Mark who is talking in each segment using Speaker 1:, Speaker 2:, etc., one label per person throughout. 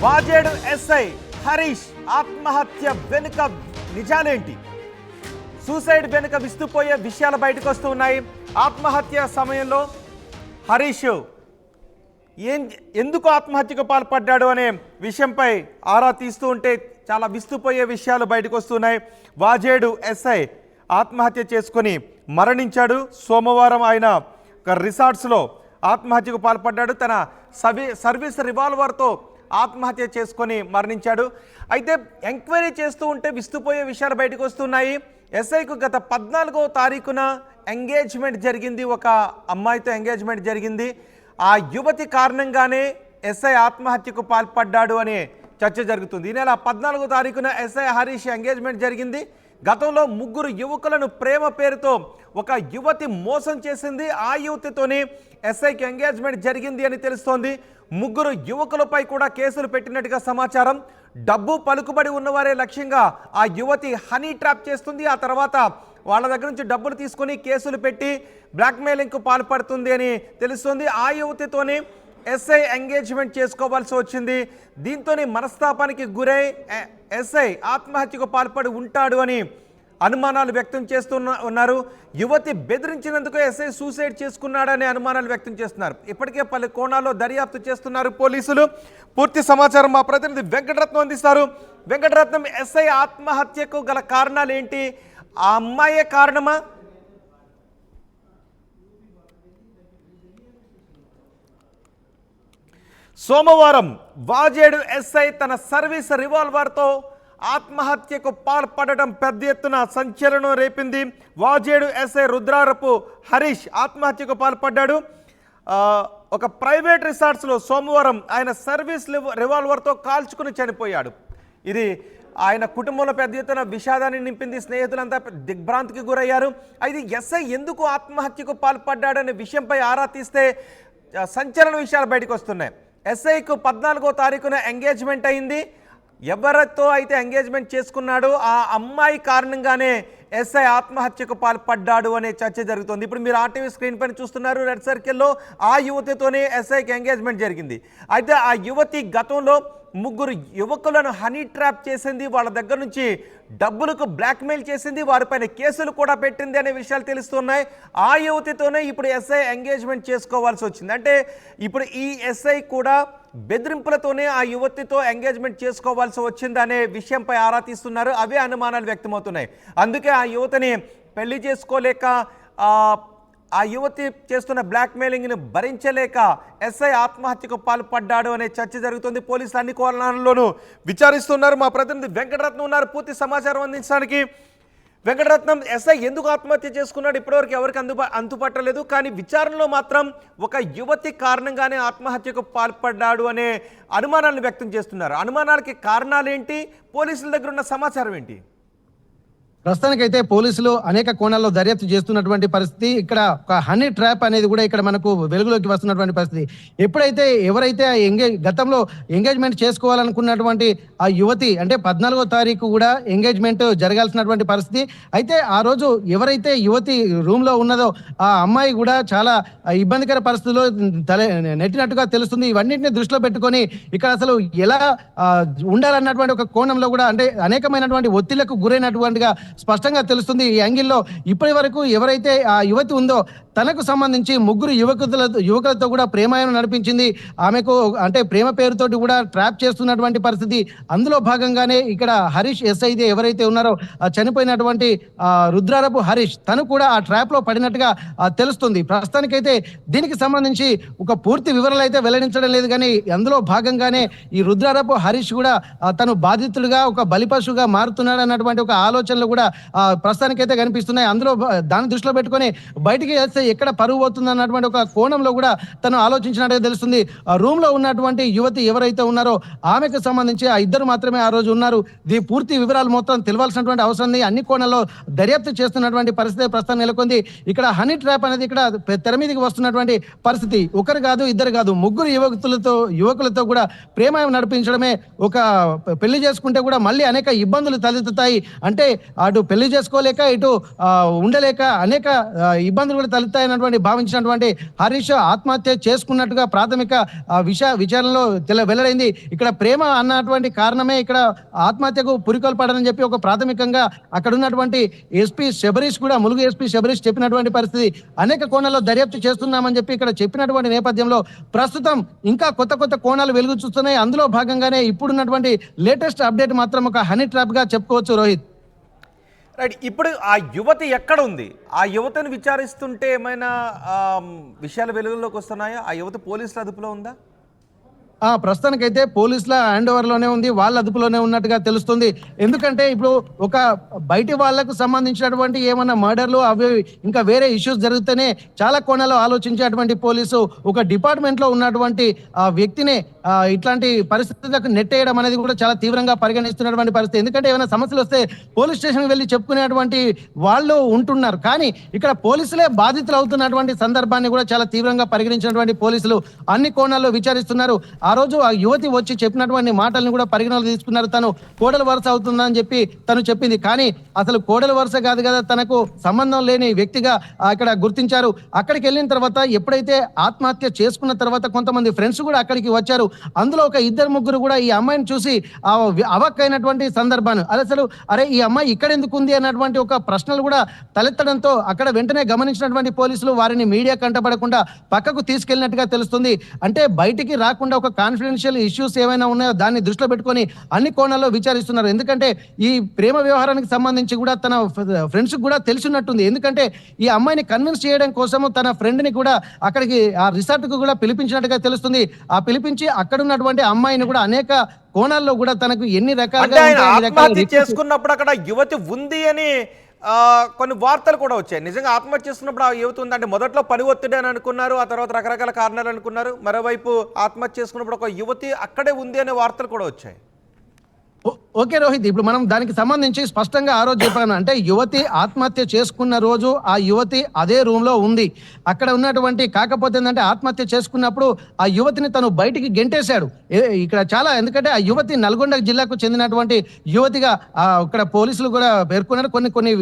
Speaker 1: Vajedu SI Harish ఆత్మహత్య వెనుక నిజాలేంటి? Suicide వెనుక విస్తుపోయే విషయాలు బయటకు వస్తూ ఉన్నాయి. ఆత్మహత్య సమయంలో హరీష్ ఎందుకు ఆత్మహత్యకు పాల్పడ్డాడు అనే విషయంపై ఆరా తీస్తూ ఉంటే చాలా విస్తుపోయే విషయాలు బయటకు వస్తున్నాయి. వాజేడు ఎస్ఐ ఆత్మహత్య చేసుకొని మరణించాడు. సోమవారం ఆయన ఒక రిసార్ట్స్లో ఆత్మహత్యకు పాల్పడ్డాడు. తన సర్వీస్ రివాల్వర్తో ఆత్మహత్య చేసుకొని మరణించాడు. అయితే ఎంక్వైరీ చేస్తూ ఉంటే విస్తుపోయే విషయాలు బయటకు వస్తున్నాయి. ఎస్ఐకు గత 14వ తారీఖున ఎంగేజ్మెంట్ జరిగింది. ఒక అమ్మాయితో ఎంగేజ్మెంట్ జరిగింది. ఆ యువతి కారణంగానే ఎస్ఐ ఆత్మహత్యకు పాల్పడ్డాడు అనే చర్చ జరుగుతుంది. ఈ నెల 14వ తారీఖున ఎస్ఐ హరీష్ ఎంగేజ్మెంట్ జరిగింది. గతంలో 3 యువకులను ప్రేమ పేరుతో ఒక యువతి మోసం చేసింది. ఆ యువతితోనే ఎస్ఐకి ఎంగేజ్మెంట్ జరిగింది అని తెలుస్తోంది. 3 యువకులపై కూడా కేసులు పెట్టినట్టుగా సమాచారం. డబ్బు పలుకుబడి ఉన్నవారే లక్ష్యంగా ఆ యువతి హనీ ట్రాప్ చేస్తుంది. ఆ తర్వాత వాళ్ళ దగ్గర నుంచి డబ్బులు తీసుకొని కేసులు పెట్టి బ్లాక్మెయిలింగ్కు పాల్పడుతుంది అని తెలుస్తుంది. ఆ యువతితోనే ఎస్ఐ ఎంగేజ్మెంట్ చేసుకోవాల్సి వచ్చింది. దీంతోనే మనస్తాపానికి గురై ఎస్ఐ ఆత్మహత్యకు పాల్పడి ఉంటాడు అని అనుమానాలు వ్యక్తం ఉన్నారు. యువతి బెదిరించినందుకు ఎస్ఐ సూసైడ్ చేసుకున్నాడనే అనుమానాలు వ్యక్తం చేస్తున్నారు. ఇప్పటికే పలు కోణాల్లో దర్యాప్తు చేస్తున్నారు పోలీసులు. పూర్తి సమాచారం మా ప్రతినిధి వెంకటరత్నం అందిస్తారు. వెంకటరత్నం, ఎస్ఐ ఆత్మహత్యకు గల కారణాలు ఏంటి? ఆ అమ్మాయే కారణమా? సోమవారం వాజేడు ఎస్ఐ తన సర్వీస్ రివాల్వర్తో ఆత్మహత్యకు పాల్పడడం పెద్ద ఎత్తున సంచలనం రేపింది. వాజేడు ఎస్ఐ రుద్రారపు హరీష్ ఆత్మహత్యకు పాల్పడ్డాడు. ఒక ప్రైవేట్ రిసార్ట్స్లో సోమవారం ఆయన సర్వీస్ రివాల్వర్తో కాల్చుకుని చనిపోయాడు. ఇది ఆయన కుటుంబంలో పెద్ద ఎత్తున విషాదాన్ని నింపింది. స్నేహితులంతా దిగ్భ్రాంతికి గురయ్యారు. అయితే ఎస్ఐ ఎందుకు ఆత్మహత్యకు పాల్పడ్డాడనే విషయంపై ఆరా తీస్తే సంచలన విషయాలు బయటకు వస్తున్నాయి. ఎస్ఐకు 14వ తారీఖున ఎంగేజ్మెంట్ అయింది. ఎవరితో అయితే ఎంగేజ్మెంట్ చేసుకున్నాడో ఆ అమ్మాయి కారణంగానే ఎస్ఐ ఆత్మహత్యకు పాల్పడ్డాడు అనే చర్చ జరుగుతుంది. ఇప్పుడు మీరు ఆర్టీవీ స్క్రీన్ పైన చూస్తున్నారు. రెడ్ సర్కిల్లో ఆ యువతితోనే ఎస్ఐకి ఎంగేజ్మెంట్ జరిగింది. అయితే ఆ యువతి గతంలో 3 యువకులను హనీ ట్రాప్ చేసింది. వాళ్ళ దగ్గర నుంచి డబ్బులకు బ్లాక్మెయిల్ చేసింది. వారిపైన కేసులు కూడా పెట్టింది అనే విషయాలు తెలుస్తున్నాయి. ఆ యువతితోనే ఇప్పుడు ఎస్ఐ ఎంగేజ్మెంట్ చేసుకోవాల్సి వచ్చింది. అంటే ఇప్పుడు ఈ ఎస్ఐ కూడా బెదిరింపులతోనే ఆ యువతితో ఎంగేజ్మెంట్ చేసుకోవాల్సి వచ్చిందనే విషయంపై ఆరా తీస్తున్నారు. అవే అనుమానాలు వ్యక్తమవుతున్నాయి. అందుకే ఆ యువతిని పెళ్లి చేసుకోలేక ఆ యువతి చేస్తున్న బ్లాక్మెయిలింగ్ని భరించలేక ఎస్ఐ ఆత్మహత్యకు పాల్పడ్డాడు అనే చర్చ జరుగుతుంది. పోలీసులు అన్ని కోణాల్లోనూ విచారిస్తున్నారు. మా ప్రతినిధి వెంకటరత్నం ఉన్నారు పూర్తి సమాచారం అందించడానికి. వెంకటరత్నం, ఎస్ఐ ఎందుకు ఆత్మహత్య చేసుకున్నాడు ఇప్పటివరకు ఎవరికి అంతుపట్టలేదు. కానీ విచారణలో మాత్రం ఒక యువతి కారణంగానే ఆత్మహత్యకు పాల్పడ్డాడు అనే అనుమానాలను వ్యక్తం చేస్తున్నారు. అనుమానాలకి కారణాలేంటి? పోలీసుల దగ్గర ఉన్న సమాచారం ఏంటి?
Speaker 2: ప్రస్తుతానికైతే పోలీసులు అనేక కోణాల్లో దర్యాప్తు చేస్తున్నటువంటి పరిస్థితి. ఇక్కడ ఒక హనీ ట్రాప్ అనేది కూడా ఇక్కడ మనకు వెలుగులోకి వస్తున్నటువంటి పరిస్థితి. ఎప్పుడైతే ఎవరైతే గతంలో ఎంగేజ్మెంట్ చేసుకోవాలనుకున్నటువంటి ఆ యువతి అంటే 14వ తారీఖు కూడా ఎంగేజ్మెంట్ జరగాల్సినటువంటి పరిస్థితి. అయితే ఆ రోజు ఎవరైతే యువతి రూమ్ లో ఉన్నదో ఆ అమ్మాయి కూడా చాలా ఇబ్బందికర పరిస్థితుల్లో నెట్టినట్టుగా తెలుస్తుంది. ఇవన్నింటినీ దృష్టిలో పెట్టుకొని ఇక్కడ అసలు ఎలా ఉండాలన్నటువంటి ఒక కోణంలో కూడా అంటే అనేకమైనటువంటి ఒత్తిళ్లకు గురైనటువంటిగా స్పష్టంగా తెలుస్తుంది. ఈ యాంగిల్లో ఇప్పటి వరకు ఎవరైతే ఆ యువతి ఉందో తనకు సంబంధించి 3 యువకులతో కూడా ప్రేమాయణం నడిపించింది. ఆమెకు అంటే ప్రేమ పేరుతోటి కూడా ట్రాప్ చేస్తున్నటువంటి పరిస్థితి. అందులో భాగంగానే ఇక్కడ హరీష్ ఎస్ఐ ఎవరైతే ఉన్నారో చనిపోయినటువంటి రుద్రారపు హరీష్ తను కూడా ఆ ట్రాప్ లో పడినట్టుగా తెలుస్తుంది. ప్రస్తుతానికైతే దీనికి సంబంధించి ఒక పూర్తి వివరాలు అయితే వెల్లడించడం లేదు. కానీ అందులో భాగంగానే ఈ రుద్రారపు హరీష్ కూడా తను బాధితుడిగా ఒక బలిపశువుగా మారుతున్నాడు అన్నటువంటి ఒక ఆలోచనలు కూడా ప్రస్తుతానికైతే కనిపిస్తున్నాయి. అందులో దాన్ని దృష్టిలో పెట్టుకొని బయటికి వేస్తే ఎక్కడ పరువు పోతుంది అన్నటువంటి ఒక కోణంలో కూడా తను ఆలోచించినట్టుగా తెలుస్తుంది. రూమ్ లో ఉన్నటువంటి యువతి ఎవరైతే ఉన్నారో ఆమెకు సంబంధించి ఆ ఇద్దరు మాత్రమే ఆ రోజు ఉన్నారు. దీని పూర్తి వివరాలు మొత్తం తెలియాల్సినటువంటి అవసరం ఉంది. అన్ని కోణాల్లో దర్యాప్తు చేస్తున్నటువంటి పరిస్థితి ప్రస్తుతం నెలకొంది. ఇక్కడ హనీ ట్రాప్ అనేది ఇక్కడ తెర మీదకి వస్తున్నటువంటి పరిస్థితి. ఒకరు కాదు, ఇద్దరు కాదు, 3 యువకులతో కూడా ప్రేమ నడిపించడమే. ఒక పెళ్లి చేసుకుంటే కూడా మళ్ళీ అనేక ఇబ్బందులు తలెత్తుతాయి. అంటే అటు పెళ్లి చేసుకోలేక ఇటు ఉండలేక అనేక ఇబ్బందులు కూడా తలెత్తాయన్నటువంటి భావించినటువంటి హరీష్ ఆత్మహత్య చేసుకున్నట్టుగా ప్రాథమిక విచారణలో వెల్లడైంది. ఇక్కడ ప్రేమ అన్నటువంటి కారణమే ఇక్కడ ఆత్మహత్యకు పురికొల్పడని చెప్పి ఒక ప్రాథమికంగా అక్కడ ఉన్నటువంటి ఎస్పీ శబరీష్ కూడా ములుగు ఎస్పీ శబరీష్ చెప్పినటువంటి పరిస్థితి. అనేక కోణాల్లో దర్యాప్తు చేస్తున్నామని చెప్పి ఇక్కడ చెప్పినటువంటి నేపథ్యంలో ప్రస్తుతం ఇంకా కొత్త కొత్త కోణాలు వెలుగు చూస్తున్నాయి. అందులో భాగంగానే ఇప్పుడున్నటువంటి లేటెస్ట్ అప్డేట్ మాత్రం ఒక హనీ ట్రాప్ గా చెప్పుకోవచ్చు రోహిత్.
Speaker 1: రైట్, ఇప్పుడు ఆ యువతి ఎక్కడ ఉంది? ఆ యువతను విచారిస్తుంటే ఏమైనా విషయాలు వెలుగులోకి వస్తున్నాయా? ఆ యువత పోలీసుల అదుపులో ఉందా?
Speaker 2: ప్రస్తుతానికైతే పోలీసుల హ్యాండ్ ఓవర్ లోనే ఉంది, వాళ్ళ అదుపులోనే ఉన్నట్టుగా తెలుస్తుంది. ఎందుకంటే ఇప్పుడు ఒక బయటి వాళ్లకు సంబంధించినటువంటి ఏమన్నా మర్డర్లు అవి ఇంకా వేరే ఇష్యూస్ జరిగితేనే చాలా కోణాలు ఆలోచించేటువంటి పోలీసు ఒక డిపార్ట్మెంట్ లో ఉన్నటువంటి వ్యక్తిని ఇట్లాంటి పరిస్థితులకు నెట్టేయడం అనేది కూడా చాలా తీవ్రంగా పరిగణిస్తున్నటువంటి పరిస్థితి. ఎందుకంటే ఏమైనా సమస్యలు వస్తే పోలీస్ స్టేషన్ వెళ్ళి చెప్పుకునేటువంటి వాళ్ళు ఉంటున్నారు, కానీ ఇక్కడ పోలీసులే బాధితులు అవుతున్నటువంటి సందర్భాన్ని కూడా చాలా తీవ్రంగా పరిగణించినటువంటి పోలీసులు అన్ని కోణాల్లో విచారిస్తున్నారు. ఆ రోజు ఆ యువతి వచ్చి చెప్పినటువంటి మాటలను కూడా పరిగణనలు తీసుకున్నారు. తను కోడల వరుస అవుతుందని చెప్పి తను చెప్పింది, కానీ అసలు కోడల వరుస కాదు కదా, తనకు సంబంధం లేని వ్యక్తిగా అక్కడ గుర్తించారు. అక్కడికి వెళ్ళిన తర్వాత ఎప్పుడైతే ఆత్మహత్య చేసుకున్న తర్వాత కొంతమంది ఫ్రెండ్స్ కూడా అక్కడికి వచ్చారు. అందులో ఒక ఇద్దరు ముగ్గురు కూడా ఈ అమ్మాయిని చూసి అవక్కైనటువంటి సందర్భాన్ని అసలు అరే ఈ అమ్మాయి ఇక్కడ ఎందుకు ఉంది అన్నటువంటి ఒక ప్రశ్నలు కూడా తలెత్తడంతో అక్కడ వెంటనే గమనించినటువంటి పోలీసులు వారిని మీడియా కంటపడకుండా పక్కకు తీసుకెళ్లినట్టుగా తెలుస్తుంది. అంటే బయటికి రాకుండా ఒక కాన్ఫిడెన్షియల్ ఇష్యూస్ ఏమైనా ఉన్నాయో దాన్ని దృష్టిలో పెట్టుకొని అన్ని కోణాల్లో విచారిస్తున్నారు. ఎందుకంటే ఈ ప్రేమ వ్యవహారానికి సంబంధించి కూడా తన ఫ్రెండ్స్ కూడా తెలిసినట్టుంది. ఎందుకంటే ఈ అమ్మాయిని కన్విన్స్ చేయడం కోసము తన ఫ్రెండ్ ని కూడా అక్కడికి ఆ రిసార్ట్ కు కూడా పిలిపించినట్టుగా తెలుస్తుంది. ఆ పిలిపించి అక్కడ ఉన్నటువంటి అమ్మాయిని కూడా అనేక కోణాల్లో కూడా తనకు ఎన్ని రకాలుగా
Speaker 1: చేసుకున్నప్పుడు అక్కడ యువతి ఉంది అని కొన్ని వార్తలు కూడా వచ్చాయి. నిజంగా ఆత్మహత్య చేసుకున్నప్పుడు ఆ యువతి ఉందంటే మొదట్లో పని ఒత్తిడి అని అనుకున్నారు, ఆ తర్వాత రకరకాల కారణాలు అనుకున్నారు. మరోవైపు ఆత్మహత్య చేసుకున్నప్పుడు ఒక యువతి అక్కడే ఉంది అనే వార్తలు కూడా వచ్చాయి.
Speaker 2: ఓకే రోహిత్, ఇప్పుడు మనం దానికి సంబంధించి స్పష్టంగా ఆ రోజు చెప్పాను. అంటే యువతి ఆత్మహత్య చేసుకున్న రోజు ఆ యువతి అదే రూమ్ లో ఉంది అక్కడ ఉన్నటువంటి. కాకపోతే ఏంటంటే ఆత్మహత్య చేసుకున్నప్పుడు ఆ యువతిని తను బయటికి గెంటేశాడు ఇక్కడ చాలా. ఎందుకంటే ఆ యువతి నల్గొండ జిల్లాకు చెందినటువంటి యువతిగా ఇక్కడ పోలీసులు కూడా పేర్కొన్నారు. కొన్ని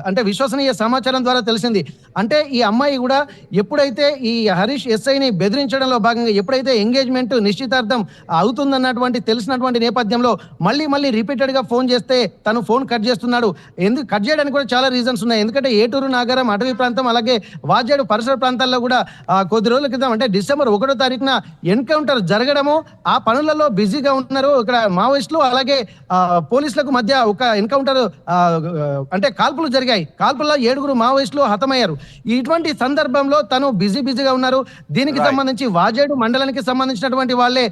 Speaker 2: అంటే విశ్వసనీయ సమాచారం ద్వారా తెలిసింది. అంటే ఈ అమ్మాయి కూడా ఎప్పుడైతే ఈ హరీష్ ఎస్ఐని బెదిరించడంలో భాగంగా ఎప్పుడైతే ఎంగేజ్మెంట్ నిశ్చితార్థం అవుతుందన్నటువంటి తెలిసినటువంటి నేపథ్యంలో మళ్ళీ రిపీటెడ్ గా ఫోన్ చేస్తే తను ఫోన్ కట్ చేస్తున్నాడు. ఎందుకు కట్ చేయడానికి కూడా చాలా రీజన్స్ ఉన్నాయి. ఎందుకంటే ఏటూరు నాగరం అటవీ ప్రాంతం అలాగే వాజేడు పరిసర ప్రాంతాల్లో కూడా కొద్ది రోజుల క్రితం అంటే డిసెంబర్ 1వ తారీఖున ఎన్కౌంటర్ జరగడము, ఆ పనులలో బిజీగా ఉన్నారు ఇక్కడ మావోయిస్టులు అలాగే పోలీసులకు మధ్య ఒక ఎన్కౌంటర్ అంటే కాల్పులు జరిగాయి. కాల్పుల్లో 7 మావోయిస్టులు హతమయ్యారు. ఇటువంటి సందర్భంలో తను బిజీగా ఉన్నారు. దీనికి సంబంధించి వాజేడు మండలానికి సంబంధించినటువంటి వాళ్ళే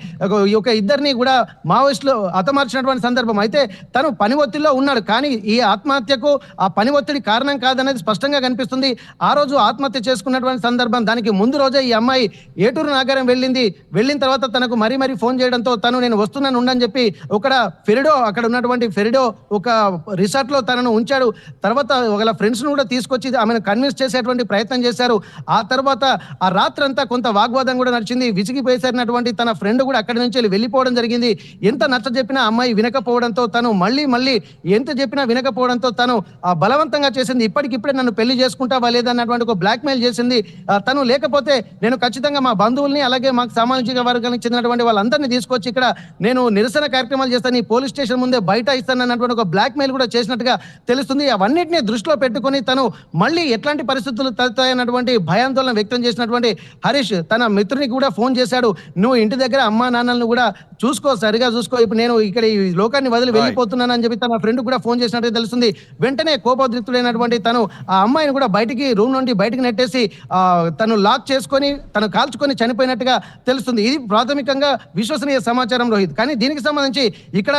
Speaker 2: ఒక ఇద్దరిని కూడా మావోయిస్టులు హతమార్చినటువంటి సందర్భం. అయితే తను పని ఒత్తిడిలో ఉన్నాడు, కానీ ఈ ఆత్మహత్యకు ఆ పని ఒత్తిడి కారణం కాదనేది స్పష్టంగా కనిపిస్తుంది. ఆ రోజు ఆత్మహత్య చేసుకున్నటువంటి సందర్భం, దానికి ముందు రోజే ఈ అమ్మాయి ఏటూరు నగరం వెళ్ళిన తర్వాత తనకు మరీ ఫోన్ చేయడంతో తను నేను వస్తున్నాను ఉండని చెప్పి అక్కడ ఉన్నటువంటి ఫెరిడో ఒక రిసార్ట్ లో తనను ఉంచాడు. తర్వాత ఒకళ్ళ ఫ్రెండ్స్ ను కూడా తీసుకొచ్చి ఆమెను కన్విన్స్ చేసేటువంటి ప్రయత్నం చేశారు. ఆ తర్వాత ఆ రాత్రంతా కొంత వాగ్వాదం కూడా నడిచింది. విసిగిపోయేసినటువంటి తన ఫ్రెండ్ కూడా అక్కడి నుంచి వెళ్ళిపోవడం జరిగింది. ఎంత నచ్చ చెప్పినా అమ్మాయి వినకపోవడంతో తను మళ్ళీ ఎంత చెప్పినా వినకపోవడంతో తను బలవంతంగా చేసింది. ఇప్పటికిప్పుడే నన్ను పెళ్లి చేసుకుంటావా లేదన్నటువంటి ఒక బ్లాక్ మెయిల్ చేసింది. తను లేకపోతే నేను ఖచ్చితంగా మా బంధువుల్ని అలాగే మాకు సామాజిక వర్గానికి చెందినటువంటి వాళ్ళందరినీ తీసుకొచ్చి ఇక్కడ నేను నిరసన కార్యక్రమాలు చేస్తాను, ఈ పోలీస్ స్టేషన్ ముందే బయట ఇస్తానన్నటువంటి ఒక బ్లాక్ మెయిల్ కూడా చేసినట్టుగా తెలుస్తుంది. అవన్నిటిని దృష్టిలో పెట్టుకుని తను మళ్ళీ ఎట్లాంటి పరిస్థితులు తలెత్తాయన్నటువంటి భయాందోళన వ్యక్తం చేసినటువంటి హరీష్ తన మిత్రునికి కూడా ఫోన్ చేశాడు. నువ్వు ఇంటి దగ్గర అమ్మా నాన్నలను కూడా సరిగా చూసుకో, ఇప్పుడు నేను ఇక్కడ ఈ లోకాన్ని వదిలి వెళ్ళిపోతున్నాను అని చెప్పి తన ఫ్రెండ్ కూడా ఫోన్ చేసినట్టు తెలుస్తుంది. వెంటనే కోపోద్రిక్తుడైనటువంటి తను ఆ అమ్మాయిని కూడా రూమ్ నుండి బయటికి నెట్టేసి తను లాక్ చేసుకొని తను కాల్చుకొని చనిపోయినట్టుగా తెలుస్తుంది. ఇది ప్రాథమికంగా విశ్వసనీయ సమాచారం రోహిత్. కానీ దీనికి సంబంధించి ఇక్కడ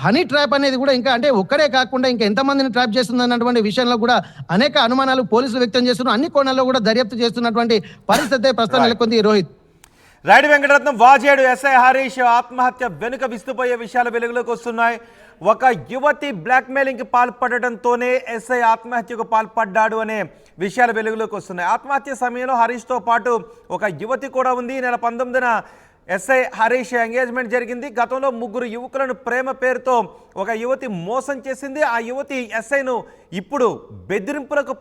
Speaker 2: హనీ ట్రాప్ అనేది కూడా ఇంకా అంటే ఒక్కడే కాకుండా ఇంకా ఎంతమందిని ట్రాప్ చేస్తుంది అన్నటువంటి విషయంలో కూడా అనేక అనుమానాలు పోలీసులు వ్యక్తం చేస్తున్నారు. అన్ని కోణాల్లో కూడా దర్యాప్తు చేస్తున్నటువంటి పరిస్థితి ప్రస్తుతం నెలకొంది రోహిత్.
Speaker 1: రైడ్ వెంకటరత్నం, వాజేడు ఎస్ఐ హరీష్ ఆత్మహత్య వెనుక విస్తుపోయే విషయాలు వెలుగులోకి వస్తున్నాయి. ఒక యువతి బ్లాక్మెయిలింగ్ కి పాల్పడటంతోనే ఎస్ఐ ఆత్మహత్యకు పాల్పడ్డాడు అనే విషయాలు వెలుగులోకి వస్తున్నాయి. ఆత్మహత్య సమయంలో హరీష్తో పాటు ఒక యువతి కూడా ఉంది. ఈ నెల 19న ఎస్ఐ హరీష్ ఎంగేజ్మెంట్ జరిగింది. గతంలో 3 యువకులను ప్రేమ పేరుతో ఒక యువతి మోసం చేసింది. ఆ యువతి ఎస్ఐను ఇప్పుడు బెదిరింపులకు